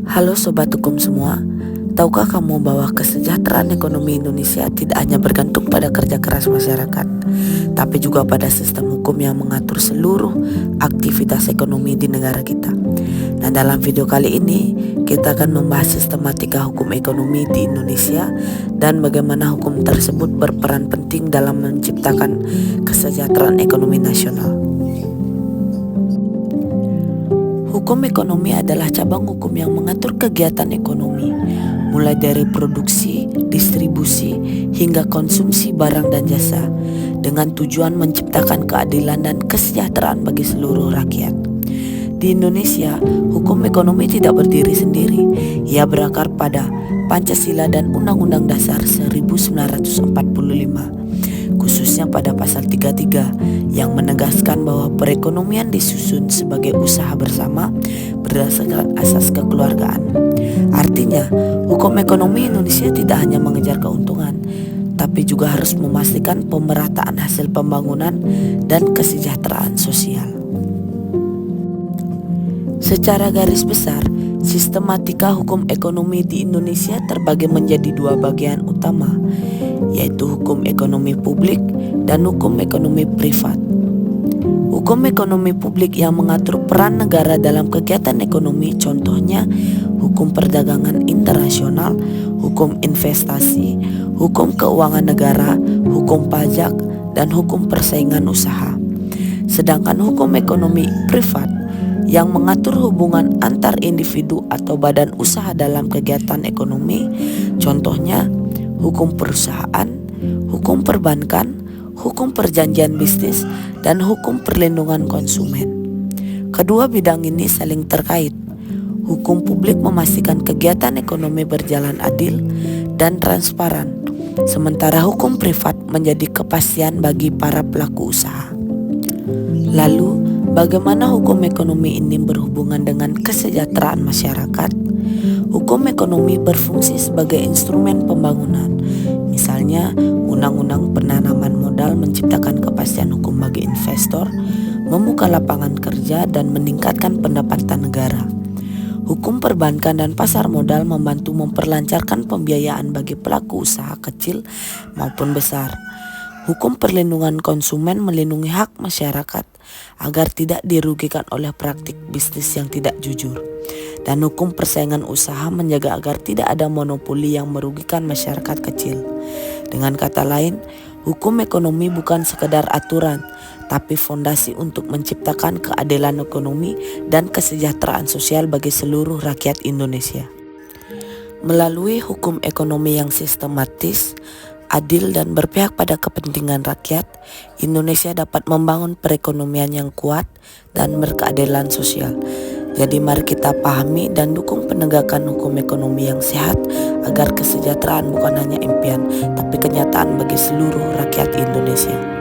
Halo Sobat Hukum semua, tahukah kamu bahwa kesejahteraan ekonomi Indonesia tidak hanya bergantung pada kerja keras masyarakat, tapi juga pada sistem hukum yang mengatur seluruh aktivitas ekonomi di negara kita. Nah, dalam video kali ini, kita akan membahas sistematika hukum ekonomi di Indonesia dan bagaimana hukum tersebut berperan penting dalam menciptakan kesejahteraan ekonomi nasional. Hukum ekonomi adalah cabang hukum yang mengatur kegiatan ekonomi, mulai dari produksi, distribusi, hingga konsumsi barang dan jasa, dengan tujuan menciptakan keadilan dan kesejahteraan bagi seluruh rakyat. Di Indonesia, hukum ekonomi tidak berdiri sendiri. Ia berakar pada Pancasila dan Undang-Undang Dasar 1945, khususnya pada pasal 33 yang menegaskan bahwa perekonomian disusun sebagai usaha bersama berdasarkan asas kekeluargaan. Artinya, hukum ekonomi Indonesia tidak hanya mengejar keuntungan, tapi juga harus memastikan pemerataan hasil pembangunan dan kesejahteraan sosial. Secara garis besar, sistematika hukum ekonomi di Indonesia terbagi menjadi dua bagian utama, yaitu hukum ekonomi publik dan hukum ekonomi privat. Hukum ekonomi publik yang mengatur peran negara dalam kegiatan ekonomi, contohnya hukum perdagangan internasional, hukum investasi, hukum keuangan negara, hukum pajak, dan hukum persaingan usaha. Sedangkan hukum ekonomi privat yang mengatur hubungan antar individu atau badan usaha dalam kegiatan ekonomi, contohnya hukum perusahaan, hukum perbankan, hukum perjanjian bisnis, dan hukum perlindungan konsumen. Kedua bidang ini saling terkait. Hukum publik memastikan kegiatan ekonomi berjalan adil dan transparan, sementara hukum privat menjadi kepastian bagi para pelaku usaha. Lalu, bagaimana hukum ekonomi ini berhubungan dengan kesejahteraan masyarakat? Hukum ekonomi berfungsi sebagai instrumen pembangunan. Misalnya, Undang-Undang Penanaman Modal menciptakan kepastian hukum bagi investor, membuka lapangan kerja, dan meningkatkan pendapatan negara. Hukum perbankan dan pasar modal membantu memperlancarkan pembiayaan bagi pelaku usaha kecil maupun besar. Hukum perlindungan konsumen melindungi hak masyarakat agar tidak dirugikan oleh praktik bisnis yang tidak jujur. Dan hukum persaingan usaha menjaga agar tidak ada monopoli yang merugikan masyarakat kecil. Dengan kata lain, hukum ekonomi bukan sekedar aturan, tapi fondasi untuk menciptakan keadilan ekonomi dan kesejahteraan sosial bagi seluruh rakyat Indonesia. Melalui hukum ekonomi yang sistematis, adil, dan berpihak pada kepentingan rakyat, Indonesia dapat membangun perekonomian yang kuat dan berkeadilan sosial. Jadi mari kita pahami dan dukung penegakan hukum ekonomi yang sehat agar kesejahteraan bukan hanya impian, tapi kenyataan bagi seluruh rakyat Indonesia.